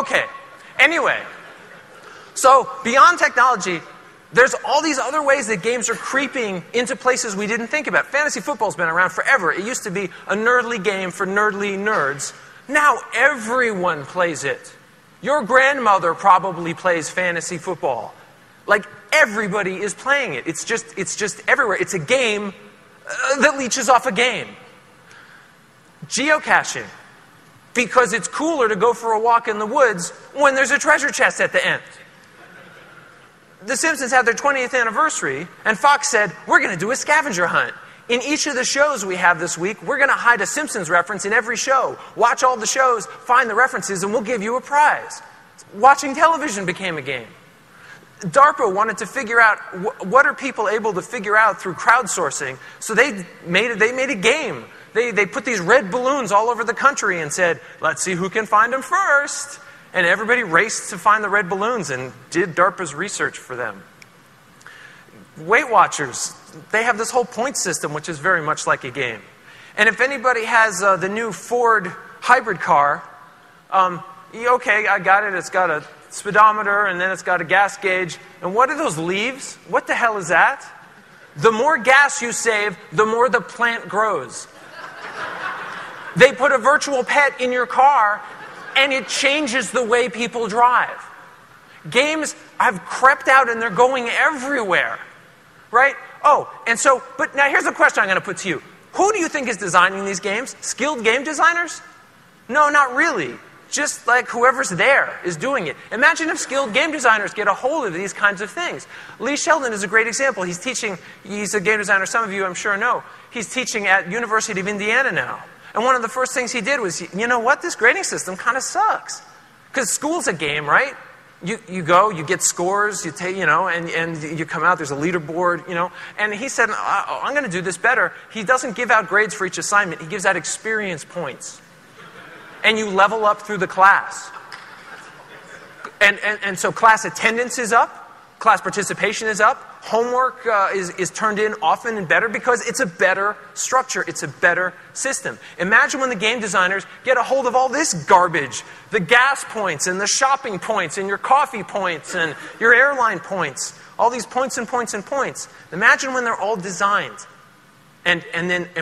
Okay, anyway. So beyond technology, there's all these other ways that games are creeping into places we didn't think about. Fantasy football's been around forever. It used to be a nerdly game for nerdly nerds. Now everyone plays it. Your grandmother probably plays fantasy football. Like, everybody is playing it. It's just everywhere. It's a game that leeches off a game. Geocaching. Because it's cooler to go for a walk in the woods when there's a treasure chest at the end. The Simpsons had their 20th anniversary, and Fox said, we're going to do a scavenger hunt. In each of the shows we have this week, we're going to hide a Simpsons reference in every show. Watch all the shows, find the references, and we'll give you a prize. Watching television became a game. DARPA wanted to figure out what are people able to figure out through crowdsourcing, so they made a game. They put these red balloons all over the country and said, let's see who can find them first. And everybody raced to find the red balloons and did DARPA's research for them. Weight Watchers, they have this whole point system, which is very much like a game. And if anybody has the new Ford hybrid car, okay, I got it. It's got a speedometer, and then it's got a gas gauge. And what are those leaves? What the hell is that? The more gas you save, the more the plant grows. They put a virtual pet in your car, and it changes the way people drive. Games have crept out, and they're going everywhere. Right? Oh, and so, but now here's the question I'm going to put to you. Who do you think is designing these games? Skilled game designers? No, not really. Just like whoever's there is doing it. Imagine if skilled game designers get a hold of these kinds of things. Lee Sheldon is a great example. He's a game designer, some of you I'm sure know. He's teaching at University of Indiana now. And one of the first things he did was, you know what, this grading system kind of sucks. Because school's a game, right? You go, you get scores, you take, and you come out, there's a leaderboard, And he said, I'm going to do this better. He doesn't give out grades for each assignment. He gives out experience points. And you level up through the class. And so class attendance is up. Class participation is up. Homework is turned in often and better because it's a better structure. It's a better system. Imagine when the game designers get a hold of all this garbage. The gas points and the shopping points and your coffee points and your airline points. All these points and points and points. Imagine when they're all designed. And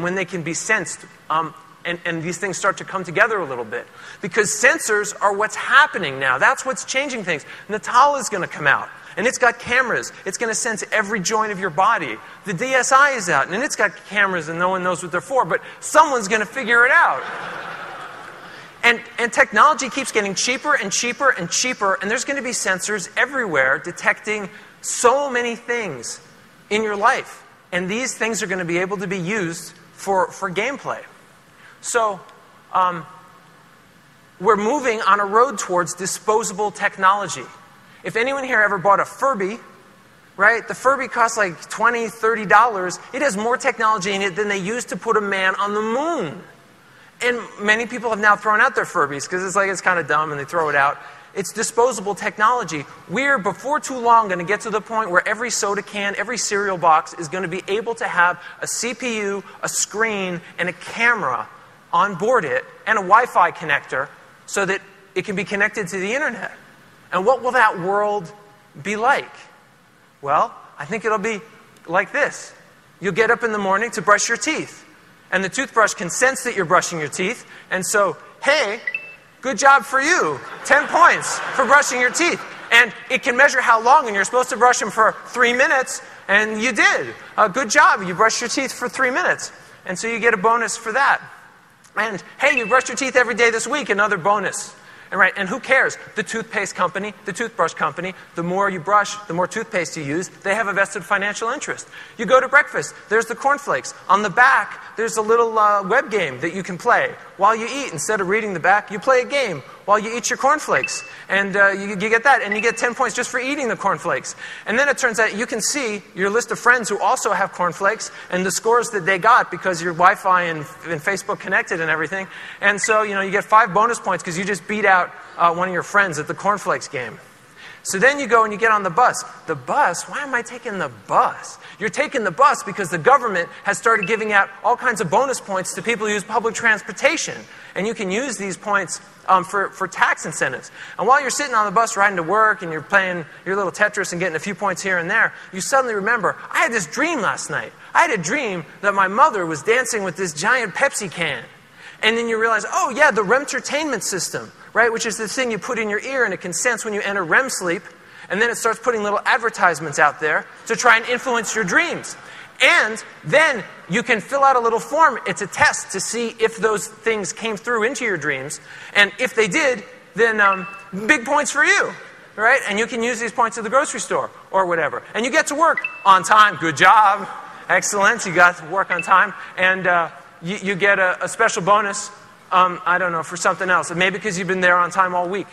when they can be sensed. And these things start to come together a little bit. Because sensors are what's happening now. That's what's changing things. Natal is going to come out. And it's got cameras. It's going to sense every joint of your body. The DSi is out, and it's got cameras, and no one knows what they're for, but someone's going to figure it out. And technology keeps getting cheaper and cheaper and cheaper, and there's going to be sensors everywhere detecting so many things in your life. And these things are going to be able to be used for gameplay. So, we're moving on a road towards disposable technology. If anyone here ever bought a Furby, right? The Furby costs like $20, $30. It has more technology in it than they used to put a man on the moon. And many people have now thrown out their Furbies because it's kind of dumb and they throw it out. It's disposable technology. We're, before too long, going to get to the point where every soda can, every cereal box is going to be able to have a CPU, a screen, and a camera on board it, and a Wi-Fi connector so that it can be connected to the internet. And what will that world be like? Well, I think it'll be like this. You'll get up in the morning to brush your teeth. And the toothbrush can sense that you're brushing your teeth. And so, hey, good job for you. 10 points for brushing your teeth. And it can measure how long, and you're supposed to brush them for 3 minutes. And you did. Good job. You brushed your teeth for 3 minutes. And so you get a bonus for that. And hey, you brushed your teeth every day this week, another bonus. And who cares? The toothpaste company, the toothbrush company, the more you brush, the more toothpaste you use, they have a vested financial interest. You go to breakfast, there's the cornflakes. On the back, there's a little web game that you can play. While you eat, instead of reading the back, you play a game while you eat your cornflakes. And you get that, and you get 10 points just for eating the cornflakes. And then it turns out you can see your list of friends who also have cornflakes and the scores that they got because your Wi-Fi and Facebook connected and everything. And so, you get 5 bonus points because you just beat out one of your friends at the cornflakes game. So then you go and you get on the bus. The bus? Why am I taking the bus? You're taking the bus because the government has started giving out all kinds of bonus points to people who use public transportation. And you can use these points for tax incentives. And while you're sitting on the bus riding to work and you're playing your little Tetris and getting a few points here and there, you suddenly remember, I had this dream last night. I had a dream that my mother was dancing with this giant Pepsi can. And then you realize, oh yeah, the REM-tertainment system, right? Which is the thing you put in your ear and it can sense when you enter REM sleep. And then it starts putting little advertisements out there to try and influence your dreams. And then you can fill out a little form. It's a test to see if those things came through into your dreams. And if they did, then big points for you, right? And you can use these points at the grocery store or whatever. And you get to work on time. Good job. Excellent. You got to work on time. And you get a special bonus, I don't know, for something else. Maybe because you've been there on time all week.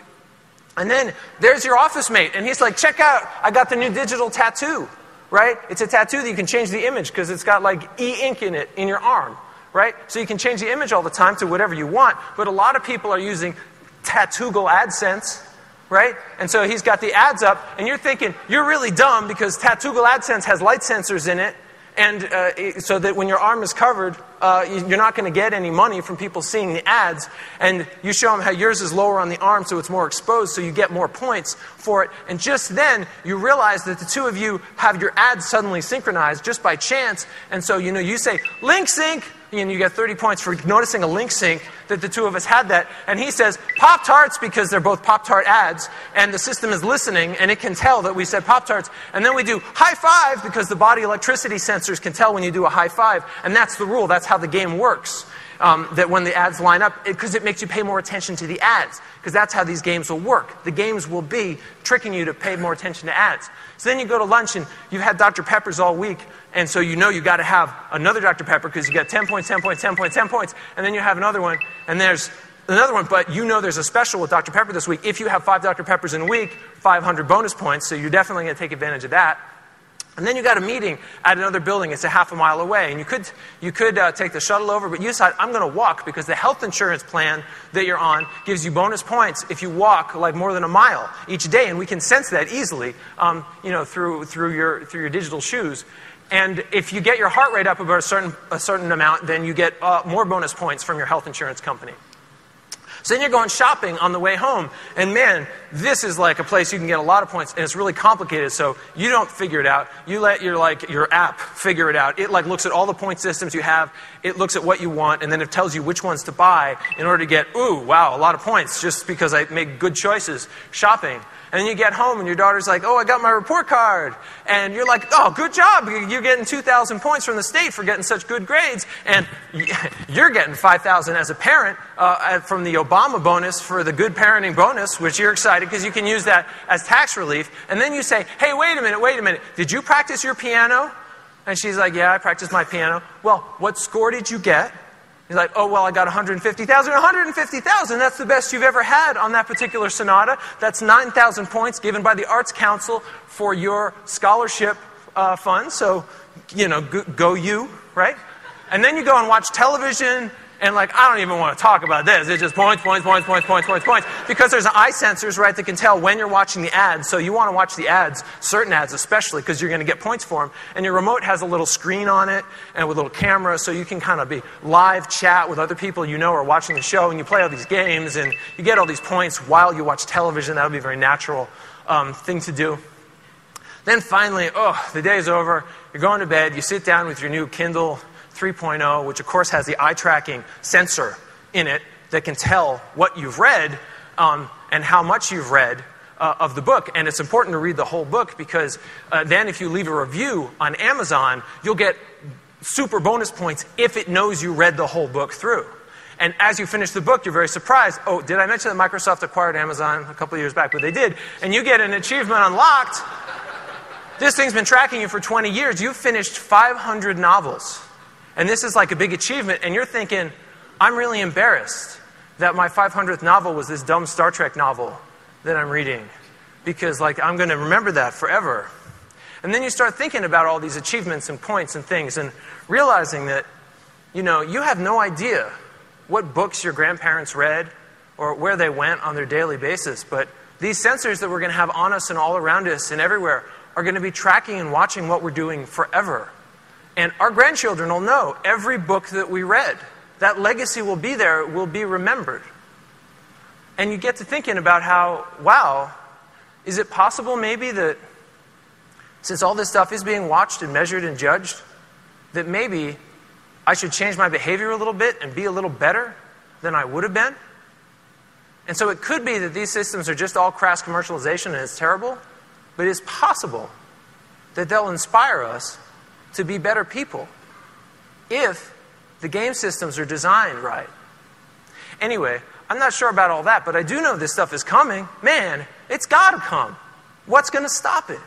And then there's your office mate. And he's like, check out, I got the new digital tattoo, right? It's a tattoo that you can change the image because it's got like e-ink in it in your arm, right? So you can change the image all the time to whatever you want. But a lot of people are using Tattoogle AdSense, right? And so he's got the ads up. And you're thinking, you're really dumb because Tattoogle AdSense has light sensors in it. And so that when your arm is covered, you're not going to get any money from people seeing the ads. And you show them how yours is lower on the arm so it's more exposed, so you get more points for it. And just then, you realize that the two of you have your ads suddenly synchronized just by chance. And so, you say, link sync, and you get 30 points for noticing a link sync that the two of us had that. And he says, Pop-Tarts, because they're both Pop-Tart ads, and the system is listening, and it can tell that we said Pop-Tarts. And then we do high five, because the body electricity sensors can tell when you do a high five. And that's the rule. That's how the game works. That when the ads line up, because it makes you pay more attention to the ads. Because that's how these games will work. The games will be tricking you to pay more attention to ads. So then you go to lunch and you've had Dr. Peppers all week, and so you got to have another Dr. Pepper because you got 10 points, 10 points, 10 points, 10 points, and then you have another one, and there's another one, but there's a special with Dr. Pepper this week. If you have 5 Dr. Peppers in a week, 500 bonus points, so you're definitely going to take advantage of that. And then you got a meeting at another building. It's a half a mile away. And you could take the shuttle over, but you decide, I'm going to walk because the health insurance plan that you're on gives you bonus points if you walk like more than a mile each day. And we can sense that easily, through your digital shoes. And if you get your heart rate up about a certain amount, then you get more bonus points from your health insurance company. So then you're going shopping on the way home, and man, this is like a place you can get a lot of points, and it's really complicated, so you don't figure it out. You let your app figure it out. It looks at all the point systems you have, it looks at what you want, and then it tells you which ones to buy in order to get, ooh, wow, a lot of points, just because I make good choices shopping. And then you get home and your daughter's like, oh, I got my report card. And you're like, oh, good job. You're getting 2,000 points from the state for getting such good grades. And you're getting 5,000 as a parent from the Obama bonus for the good parenting bonus, which you're excited because you can use that as tax relief. And then you say, hey, wait a minute. Did you practice your piano? And she's like, yeah, I practiced my piano. Well, what score did you get? He's like, oh, well, I got 150,000. 150,000, that's the best you've ever had on that particular sonata. That's 9,000 points given by the Arts Council for your scholarship fund. So, go you, right? And then you go and watch television, and I don't even want to talk about this. It's just points. Because there's eye sensors, right, that can tell when you're watching the ads. So you want to watch the ads, certain ads especially, because you're going to get points for them. And your remote has a little screen on it and with a little camera, so you can kind of be live chat with other people are watching the show, and you play all these games, and you get all these points while you watch television. That'll be a very natural thing to do. Then finally, the day's over. You're going to bed. You sit down with your new Kindle 3.0, which of course has the eye tracking sensor in it that can tell what you've read and how much you've read of the book. And it's important to read the whole book because then if you leave a review on Amazon, you'll get super bonus points if it knows you read the whole book through. And as you finish the book, you're very surprised. Oh, did I mention that Microsoft acquired Amazon a couple of years back? But they did. And you get an achievement unlocked. This thing's been tracking you for 20 years. You've finished 500 novels. And this is like a big achievement, and you're thinking, I'm really embarrassed that my 500th novel was this dumb Star Trek novel that I'm reading, because I'm going to remember that forever. And then you start thinking about all these achievements and points and things, and realizing that, you have no idea what books your grandparents read or where they went on their daily basis, but these sensors that we're going to have on us and all around us and everywhere are going to be tracking and watching what we're doing forever. And our grandchildren will know every book that we read. That legacy will be there, will be remembered. And you get to thinking about how, wow, is it possible maybe that since all this stuff is being watched and measured and judged, that maybe I should change my behavior a little bit and be a little better than I would have been? And so it could be that these systems are just all crass commercialization and it's terrible, but it's possible that they'll inspire us to be better people if the game systems are designed right. Anyway, I'm not sure about all that, but I do know this stuff is coming. Man, it's got to come. What's going to stop it?